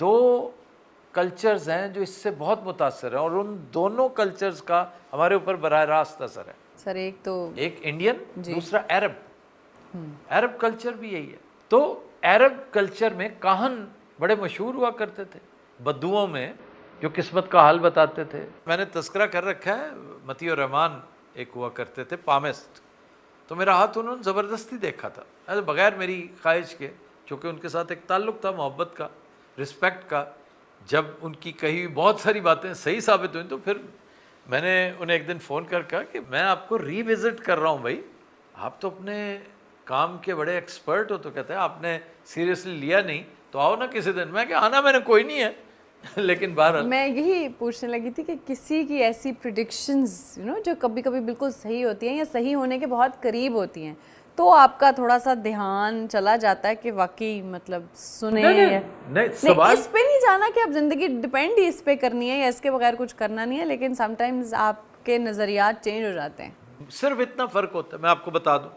دو cultures ہیں جو اس سے بہت متاثر ہیں اور ان دونوں کلچرز کا ہمارے اوپر براہ راست اثر ہے. سر ایک انڈین دوسرا عرب کلچر بھی یہی ہے. تو عرب کلچر میں کاہن بڑے مشہور ہوا کرتے تھے بدوؤں میں جو قسمت کا حال بتاتے تھے. میں نے تذکرہ کر رکھا ہے, متی الرحمان ایک ہوا کرتے تھے پامسٹ, تو میرا ہاتھ انہوں نے زبردستی دیکھا تھا بغیر میری خواہش کے, چونکہ ان کے ساتھ ایک تعلق تھا محبت کا, رسپیکٹ کا. جب ان کی کہی ہوئی بہت ساری باتیں صحیح ثابت ہوئیں تو پھر میں نے انہیں ایک دن فون کر کہا کہ میں آپ کو ری وزٹ کر رہا ہوں بھائی, آپ تو اپنے کام کے بڑے ایکسپرٹ ہو. تو کہتے ہیں آپ نے سیریسلی لیا نہیں تو آؤ نا کسی دن. میں کہ آنا میں نے کوئی نہیں ہے لیکن بہرحال میں یہی پوچھنے لگی تھی کہ کسی کی ایسی پریڈکشنز جو کبھی کبھی بالکل صحیح ہوتی ہیں یا صحیح ہونے کے بہت قریب ہوتی ہیں, تو آپ کا تھوڑا سا دھیان چلا جاتا ہے کہ واقعی مطلب سنیں نہیں اس پہ نہیں جانا کہ اب زندگی ڈپینڈ ہی اس پہ کرنی ہے یا اس کے بغیر کچھ کرنا نہیں ہے, لیکن سم ٹائمز آپ کے نظریات چینج ہو جاتے ہیں. صرف اتنا فرق ہوتا ہے, میں آپ کو بتا دوں